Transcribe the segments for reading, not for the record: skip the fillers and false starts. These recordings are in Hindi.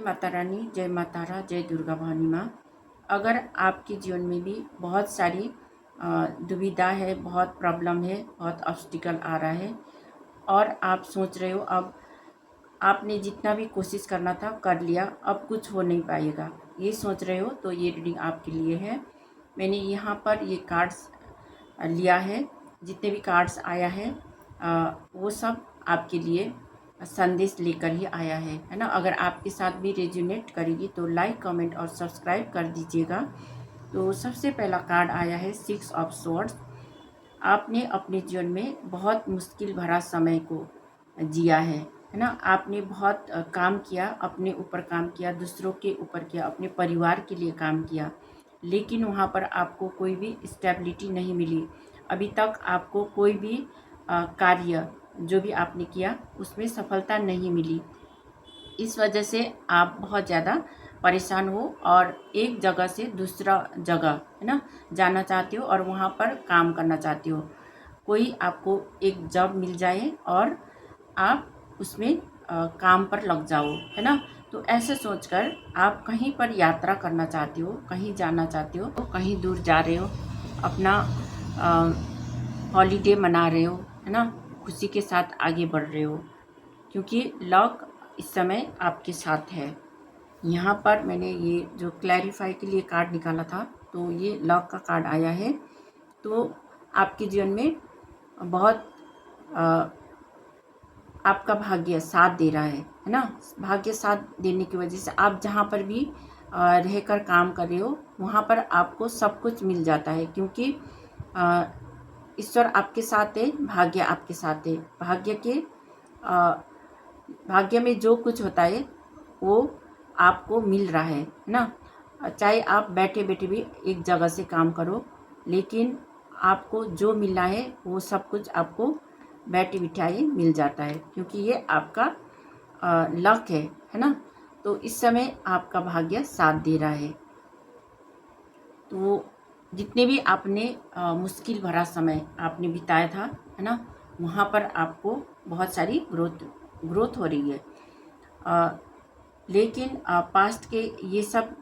माता रानी, जय माता रा, जय दुर्गा भवानी माँ। अगर आपके जीवन में भी बहुत सारी दुविधा है, बहुत प्रॉब्लम है, बहुत ऑब्स्टिकल आ रहा है और आप सोच रहे हो अब आपने जितना भी कोशिश करना था कर लिया, अब कुछ हो नहीं पाएगा, ये सोच रहे हो तो ये रीडिंग आपके लिए है। मैंने यहाँ पर ये कार्ड्स लिया है, जितने भी कार्ड्स आया है वो सब आपके लिए संदेश लेकर ही आया है ना। अगर आपके साथ भी रेजोनेट करेगी तो लाइक, कमेंट और सब्सक्राइब कर दीजिएगा। तो सबसे पहला कार्ड आया है 6 ऑफ स्वॉर्ड्स। आपने अपने जीवन में बहुत मुश्किल भरा समय को जिया है ना। आपने बहुत काम किया, अपने ऊपर काम किया, दूसरों के ऊपर किया, अपने परिवार के लिए काम किया, लेकिन वहाँ पर आपको कोई भी स्टेबिलिटी नहीं मिली। अभी तक आपको कोई भी कार्य जो भी आपने किया उसमें सफलता नहीं मिली। इस वजह से आप बहुत ज़्यादा परेशान हो और एक जगह से दूसरा जगह है ना जाना चाहते हो और वहाँ पर काम करना चाहते हो। कोई आपको एक जॉब मिल जाए और आप उसमें काम पर लग जाओ, है ना। तो ऐसे सोचकर आप कहीं पर यात्रा करना चाहते हो, कहीं जाना चाहते हो, कहीं दूर जा रहे हो, अपना हॉलीडे मना रहे हो, है ना, खुशी के साथ आगे बढ़ रहे हो, क्योंकि लक इस समय आपके साथ है। यहाँ पर मैंने ये जो क्लैरिफाई के लिए कार्ड निकाला था तो ये लक का कार्ड आया है। तो आपके जीवन में बहुत आपका भाग्य साथ दे रहा है ना। भाग्य साथ देने की वजह से आप जहाँ पर भी रहकर काम कर रहे हो वहाँ पर आपको सब कुछ मिल जाता है, क्योंकि ईश्वर आपके साथ है, भाग्य आपके साथ है। भाग्य में जो कुछ होता है वो आपको मिल रहा है ना। चाहे आप बैठे बैठे भी एक जगह से काम करो, लेकिन आपको जो मिलना है वो सब कुछ आपको बैठे बिठाए मिल जाता है, क्योंकि ये आपका लक है ना। तो इस समय आपका भाग्य साथ दे रहा है। तो जितने भी आपने मुश्किल भरा समय आपने बिताया था, है ना, वहाँ पर आपको बहुत सारी ग्रोथ हो रही है। लेकिन पास्ट के ये सब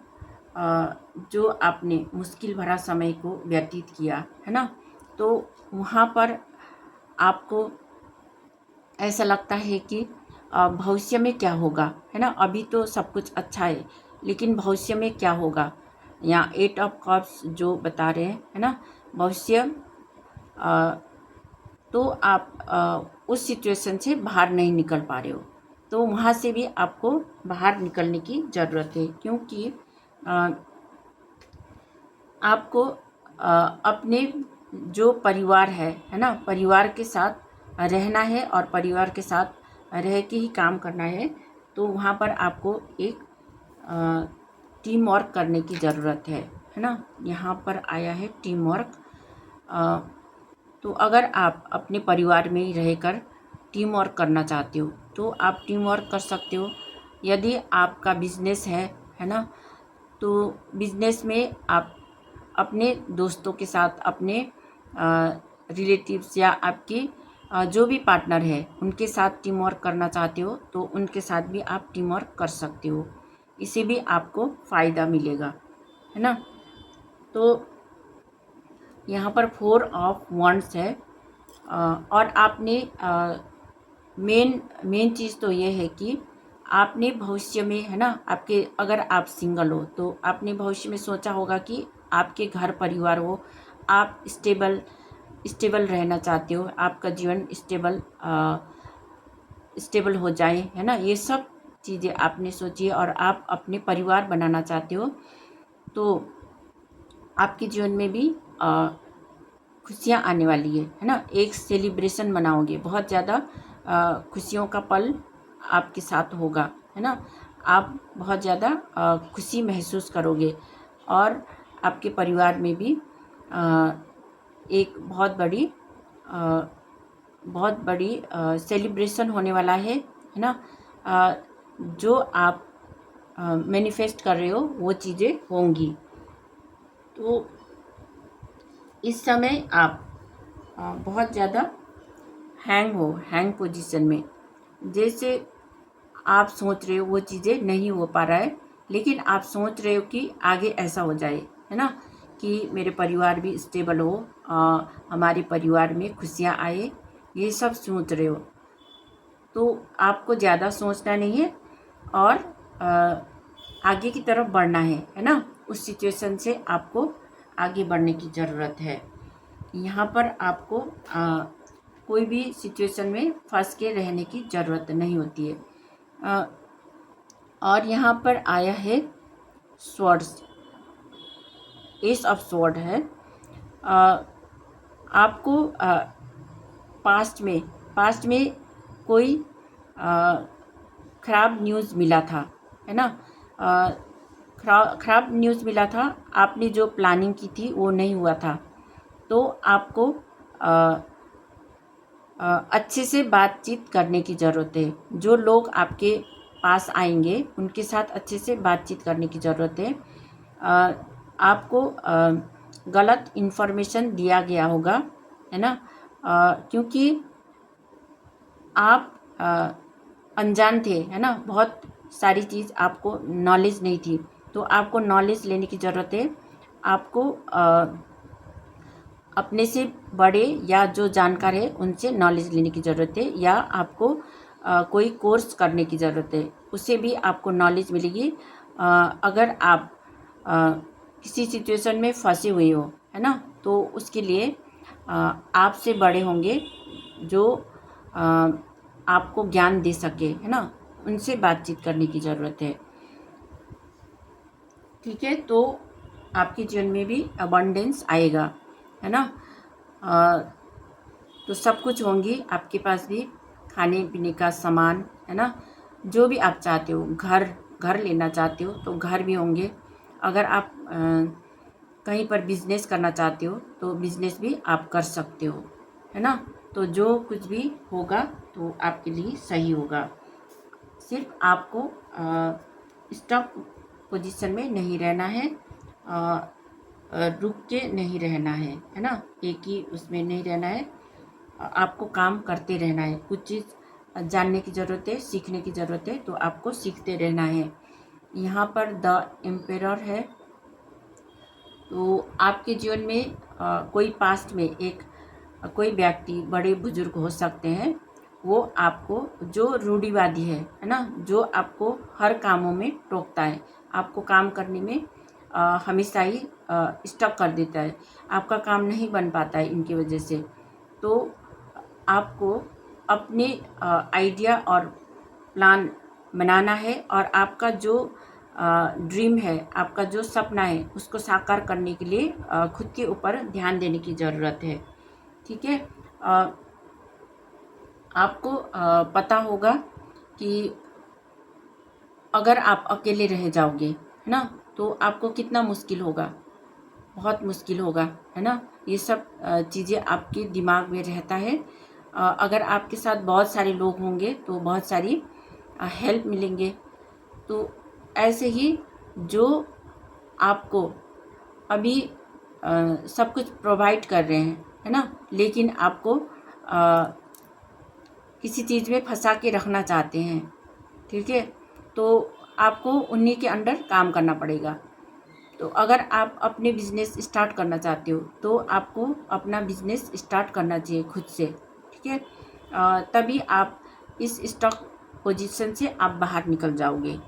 जो आपने मुश्किल भरा समय को व्यतीत किया है ना, तो वहाँ पर आपको ऐसा लगता है कि भविष्य में क्या होगा, है ना। अभी तो सब कुछ अच्छा है, लेकिन भविष्य में क्या होगा। यहाँ 8 ऑफ कप्स जो बता रहे हैं, है ना, भविष्य तो आप उस सिचुएशन से बाहर नहीं निकल पा रहे हो, तो वहाँ से भी आपको बाहर निकलने की ज़रूरत है, क्योंकि आपको अपने जो परिवार है ना, परिवार के साथ रहना है और परिवार के साथ रह के ही काम करना है। तो वहाँ पर आपको एक टीम वर्क करने की ज़रूरत है ना। यहाँ पर आया है टीम वर्क। तो अगर आप अपने परिवार में ही रहकर टीम वर्क करना चाहते हो तो आप टीम वर्क कर सकते हो। यदि आपका बिजनेस है ना, तो बिजनेस में आप अपने दोस्तों के साथ, अपने रिलेटिव्स या आपके जो भी पार्टनर है उनके साथ टीम वर्क करना चाहते हो तो उनके साथ भी आप टीम वर्क कर सकते हो। इससे भी आपको फ़ायदा मिलेगा, है ना। तो यहाँ पर 4 ऑफ वंड्स है और आपने मेन चीज़ तो ये है कि आपने भविष्य में, है ना, आपके अगर आप सिंगल हो तो आपने भविष्य में सोचा होगा कि आपके घर परिवार हो, आप स्टेबल रहना चाहते हो, आपका जीवन स्टेबल हो जाए, है ना। ये सब चीज़ें आपने सोची और आप अपने परिवार बनाना चाहते हो, तो आपके जीवन में भी खुशियाँ आने वाली है ना। एक सेलिब्रेशन मनाओगे, बहुत ज़्यादा खुशियों का पल आपके साथ होगा, है ना। आप बहुत ज़्यादा खुशी महसूस करोगे और आपके परिवार में भी एक बहुत बड़ी सेलिब्रेशन होने वाला है ना। जो आप मैनिफेस्ट कर रहे हो वो चीज़ें होंगी। तो इस समय आप बहुत ज़्यादा हैंग पोजीशन में, जैसे आप सोच रहे हो वो चीज़ें नहीं हो पा रहा है, लेकिन आप सोच रहे हो कि आगे ऐसा हो जाए, है ना, कि मेरे परिवार भी स्टेबल हो, हमारे परिवार में खुशियाँ आए, ये सब सोच रहे हो। तो आपको ज़्यादा सोचना नहीं है और आगे की तरफ बढ़ना है ना। उस सिचुएशन से आपको आगे बढ़ने की ज़रूरत है। यहाँ पर आपको कोई भी सिचुएशन में फंस के रहने की ज़रूरत नहीं होती है। और यहाँ पर आया है स्वॉर्ड्स, एस ऑफ स्वॉर्ड है। आपको पास्ट में कोई ख़राब न्यूज़ मिला था, है ना, ख़राब न्यूज़ मिला था, आपने जो प्लानिंग की थी वो नहीं हुआ था, तो आपको अच्छे से बातचीत करने की ज़रूरत है। जो लोग आपके पास आएंगे उनके साथ अच्छे से बातचीत करने की ज़रूरत है। आपको गलत इन्फॉर्मेशन दिया गया होगा, है ना, क्योंकि आप अनजान थे, है ना, बहुत सारी चीज़ आपको नॉलेज नहीं थी, तो आपको नॉलेज लेने की ज़रूरत है। आपको अपने से बड़े या जो जानकार है उनसे नॉलेज लेने की ज़रूरत है, या आपको कोई कोर्स करने की ज़रूरत है, उससे भी आपको नॉलेज मिलेगी। अगर आप किसी सिचुएशन में फंसे हुए हो, है ना, तो उसके लिए आपसे बड़े होंगे जो आपको ज्ञान दे सके, है ना, उनसे बातचीत करने की ज़रूरत है। ठीक है, तो आपके जीवन में भी अबंडेंस आएगा, है ना। तो सब कुछ होंगी आपके पास भी, खाने पीने का सामान, है ना, जो भी आप चाहते हो, घर लेना चाहते हो तो घर भी होंगे। अगर आप कहीं पर बिजनेस करना चाहते हो तो बिजनेस भी आप कर सकते हो, है ना। तो जो कुछ भी होगा तो आपके लिए सही होगा। सिर्फ आपको स्टॉक पोजीशन में नहीं रहना है, रुक के नहीं रहना है ना, एक ही उसमें नहीं रहना है, आपको काम करते रहना है। कुछ चीज़ जानने की ज़रूरत है, सीखने की ज़रूरत है, तो आपको सीखते रहना है। यहाँ पर द एम्पेरर है। तो आपके जीवन में कोई पास्ट में कोई व्यक्ति, बड़े बुजुर्ग हो सकते हैं, वो आपको जो रूढ़िवादी है ना, जो आपको हर कामों में टोकता है, आपको काम करने में हमेशा ही स्टक कर देता है, आपका काम नहीं बन पाता है इनकी वजह से। तो आपको अपने आइडिया और प्लान बनाना है, और आपका जो ड्रीम है, आपका जो सपना है, उसको साकार करने के लिए खुद के ऊपर ध्यान देने की ज़रूरत है। ठीक है, आपको पता होगा कि अगर आप अकेले रह जाओगे, है ना, तो आपको कितना मुश्किल होगा, बहुत मुश्किल होगा, है ना। ये सब चीज़ें आपके दिमाग में रहता है। अगर आपके साथ बहुत सारे लोग होंगे तो बहुत सारी हेल्प मिलेंगे। तो ऐसे ही जो आपको अभी सब कुछ प्रोवाइड कर रहे हैं, है ना, लेकिन आपको किसी चीज़ में फंसा के रखना चाहते हैं, ठीक है, तो आपको उन्हीं के अंडर काम करना पड़ेगा। तो अगर आप अपने बिजनेस स्टार्ट करना चाहते हो तो आपको अपना बिजनेस स्टार्ट करना चाहिए खुद से, ठीक है, तभी आप इस स्टॉक पोजीशन से आप बाहर निकल जाओगे।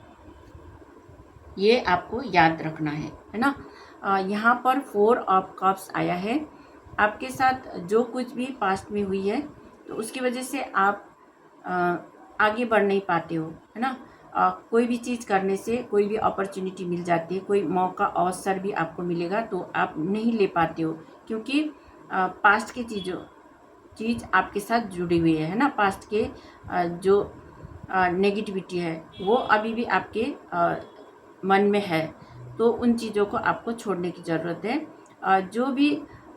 ये आपको याद रखना है ना। यहाँ पर 4 ऑफ कप्स आया है। आपके साथ जो कुछ भी पास्ट में हुई है तो उसकी वजह से आप आगे बढ़ नहीं पाते हो, है ना। कोई भी चीज़ करने से कोई भी अपॉर्चुनिटी मिल जाती है, कोई मौका अवसर भी आपको मिलेगा तो आप नहीं ले पाते हो, क्योंकि पास्ट की चीज़ आपके साथ जुड़ी हुई है ना। पास्ट के जो नेगेटिविटी है वो अभी भी आपके मन में है, तो उन चीज़ों को आपको छोड़ने की ज़रूरत है। जो भी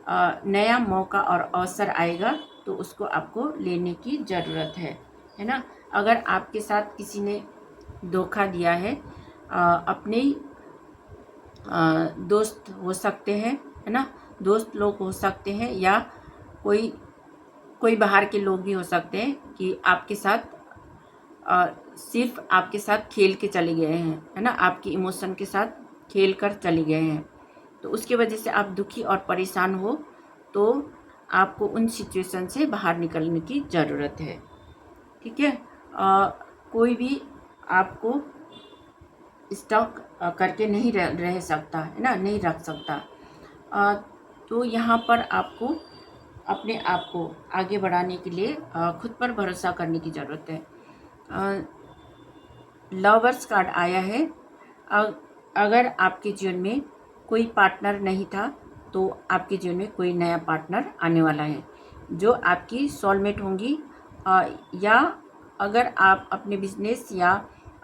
नया मौका और अवसर आएगा तो उसको आपको लेने की ज़रूरत है ना। अगर आपके साथ किसी ने धोखा दिया है, अपने दोस्त हो सकते हैं, है ना, दोस्त लोग हो सकते हैं, या कोई बाहर के लोग भी हो सकते हैं कि आपके साथ सिर्फ आपके साथ खेल के चले गए हैं, है ना, आपकी इमोशन के साथ खेल कर चले गए हैं। तो उसके वजह से आप दुखी और परेशान हो, तो आपको उन सिचुएशन से बाहर निकलने की ज़रूरत है। ठीक है। कोई भी आपको स्टॉक करके नहीं रह सकता, है ना, नहीं रख सकता। तो यहाँ पर आपको अपने आप को आगे बढ़ाने के लिए खुद पर भरोसा करने की ज़रूरत है। लवर्स कार्ड आया है। अगर आपके जीवन में कोई पार्टनर नहीं था, तो आपके जीवन में कोई नया पार्टनर आने वाला है जो आपकी सोलमेट होंगी। या अगर आप अपने बिजनेस या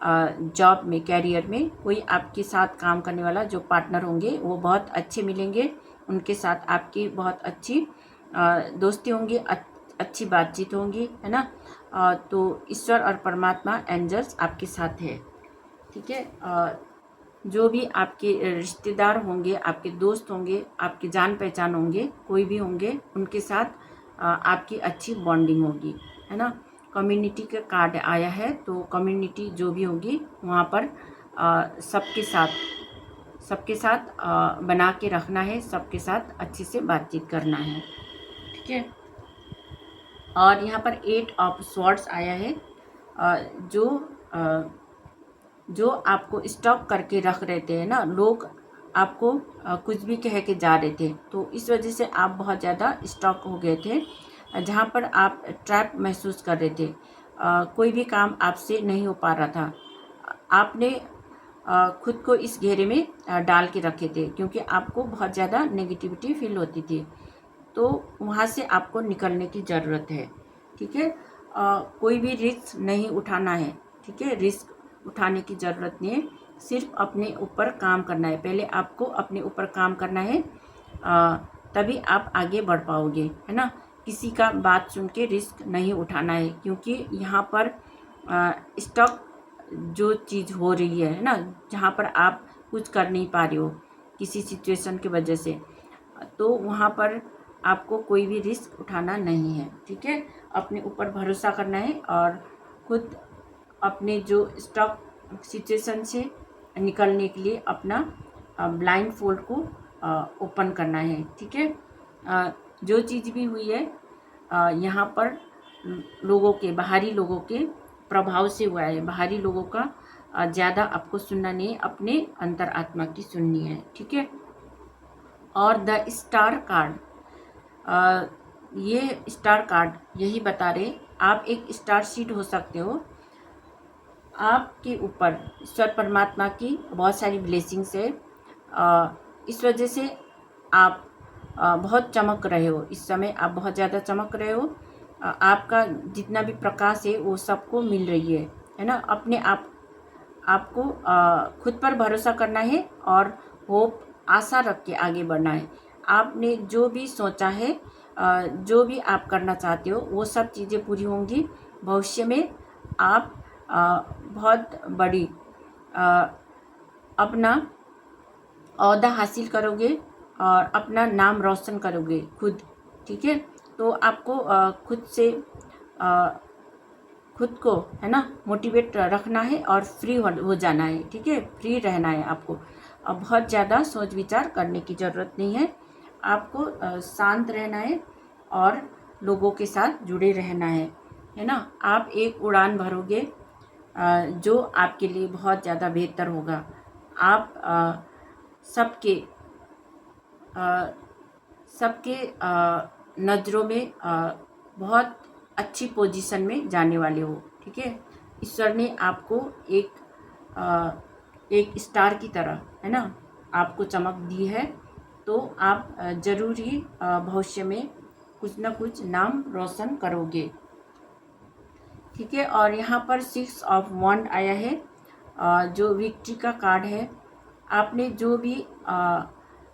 जॉब में, कैरियर में कोई आपके साथ काम करने वाला जो पार्टनर होंगे वो बहुत अच्छे मिलेंगे। उनके साथ आपकी बहुत अच्छी दोस्ती होंगी, अच्छी बातचीत होंगी, है ना। तो ईश्वर और परमात्मा, एंजल्स आपके साथ है। ठीक है। जो भी आपके रिश्तेदार होंगे, आपके दोस्त होंगे, आपके जान पहचान होंगे, कोई भी होंगे, उनके साथ आपकी अच्छी बॉन्डिंग होगी, है ना। कम्युनिटी का कार्ड आया है, तो कम्युनिटी जो भी होगी वहाँ पर सबके साथ बना के रखना है, सबके साथ अच्छे से बातचीत करना है। ठीक है। और यहाँ पर 8 ऑफ स्वॉर्ड्स आया है। जो आपको स्टॉक करके रख रहे थे, है ना, लोग आपको कुछ भी कह के जा रहे थे, तो इस वजह से आप बहुत ज़्यादा स्टॉक हो गए थे, जहाँ पर आप ट्रैप महसूस कर रहे थे। कोई भी काम आपसे नहीं हो पा रहा था। आपने खुद को इस घेरे में डाल के रखे थे, क्योंकि आपको बहुत ज़्यादा नेगेटिविटी फील होती थी। तो वहाँ से आपको निकलने की ज़रूरत है। ठीक है। कोई भी रिस्क नहीं उठाना है। ठीक है। रिस्क उठाने की ज़रूरत नहीं है, सिर्फ अपने ऊपर काम करना है। पहले आपको अपने ऊपर काम करना है, तभी आप आगे बढ़ पाओगे, है ना। किसी का बात सुन के रिस्क नहीं उठाना है, क्योंकि यहाँ पर स्टॉक जो चीज़ हो रही है ना, जहाँ पर आप कुछ कर नहीं पा रहे हो किसी सिचुएशन की वजह से, तो वहाँ पर आपको कोई भी रिस्क उठाना नहीं है। ठीक है। अपने ऊपर भरोसा करना है और खुद अपने जो स्टॉक सिचुएशन से निकलने के लिए अपना ब्लाइंड फोल्ड को ओपन करना है। ठीक है। जो चीज़ भी हुई है यहाँ पर बाहरी लोगों के प्रभाव से हुआ है। बाहरी लोगों का ज़्यादा आपको सुनना नहीं है, अपने अंतर आत्मा की सुननी है। ठीक है। और द स्टार कार्ड, ये स्टार कार्ड यही बता रहे, आप एक स्टार सीड हो सकते हो। आपके ऊपर ईश्वर परमात्मा की बहुत सारी ब्लेसिंग्स है। इस वजह से आप बहुत चमक रहे हो। इस समय आप बहुत ज़्यादा चमक रहे हो। आपका जितना भी प्रकाश है वो सबको मिल रही है ना। अपने आपको खुद पर भरोसा करना है और होप, आशा रख के आगे बढ़ना है। आपने जो भी सोचा है, जो भी आप करना चाहते हो, वो सब चीज़ें पूरी होंगी। भविष्य में आप बहुत बड़ी अपना ओहदा हासिल करोगे और अपना नाम रोशन करोगे खुद। ठीक है। तो आपको खुद को, है ना, मोटिवेट रखना है और फ्री हो जाना है। ठीक है। फ्री रहना है आपको। अब बहुत ज़्यादा सोच विचार करने की ज़रूरत नहीं है। आपको शांत रहना है और लोगों के साथ जुड़े रहना है ना। आप एक उड़ान भरोगे जो आपके लिए बहुत ज़्यादा बेहतर होगा। आप सबके नज़रों में बहुत अच्छी पोजीशन में जाने वाले हो। ठीक है। ईश्वर ने आपको एक स्टार की तरह, है ना, आपको चमक दी है, तो आप ज़रूर ही भविष्य में कुछ ना कुछ नाम रोशन करोगे। ठीक है। और यहाँ पर 6 ऑफ वॉन्ड आया है, जो विक्ट्री का कार्ड है। आपने जो भी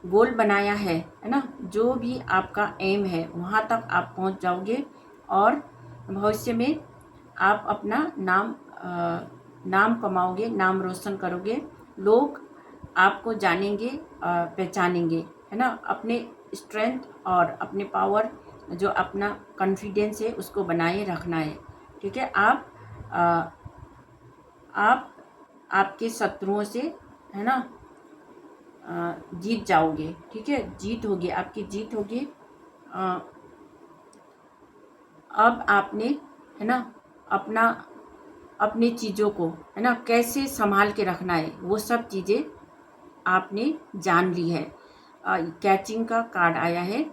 गोल बनाया है ना, जो भी आपका एम है, वहाँ तक आप पहुँच जाओगे और भविष्य में आप अपना नाम कमाओगे, नाम रोशन करोगे। लोग आपको जानेंगे, पहचानेंगे, है ना। अपने स्ट्रेंथ और अपने पावर, जो अपना कॉन्फिडेंस है, उसको बनाए रखना है। ठीक है। आप आप आपके शत्रुओं से, है ना, जीत जाओगे। ठीक है, जीत होगी, आपकी जीत होगी। अब आपने, है ना, अपना अपनी चीज़ों को, है ना, कैसे संभाल के रखना है, वो सब चीज़ें आपने जान ली है। कैचिंग का कार्ड आया है।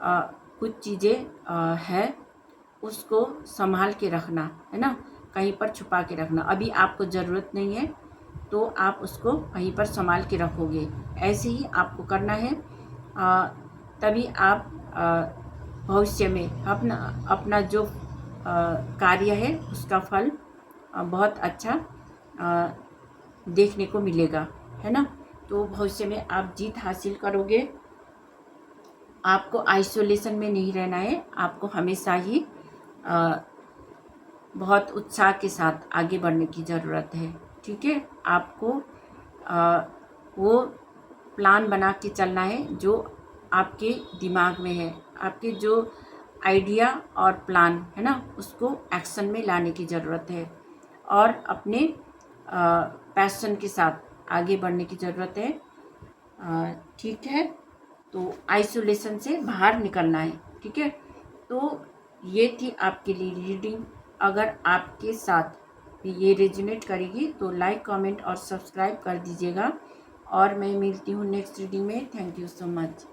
कुछ चीज़ें है, उसको संभाल के रखना, है ना, कहीं पर छुपा के रखना। अभी आपको ज़रूरत नहीं है तो आप उसको कहीं पर संभाल के रखोगे। ऐसे ही आपको करना है। तभी आप भविष्य में अपना अपना जो कार्य है उसका फल बहुत अच्छा देखने को मिलेगा, है ना। तो भविष्य में आप जीत हासिल करोगे। आपको आइसोलेशन में नहीं रहना है, आपको हमेशा ही बहुत उत्साह के साथ आगे बढ़ने की ज़रूरत है। ठीक है, आपको वो प्लान बना के चलना है जो आपके दिमाग में है। आपके जो आइडिया और प्लान है ना, उसको एक्शन में लाने की ज़रूरत है और अपने पैशन के साथ आगे बढ़ने की ज़रूरत है। ठीक है, तो आइसोलेशन से बाहर निकलना है। ठीक है, तो ये थी आपके लिए रीडिंग। अगर आपके साथ ये रेजोनेट करेगी तो लाइक, कमेंट और सब्सक्राइब कर दीजिएगा। और मैं मिलती हूँ नेक्स्ट रीडिंग में। Thank you so much.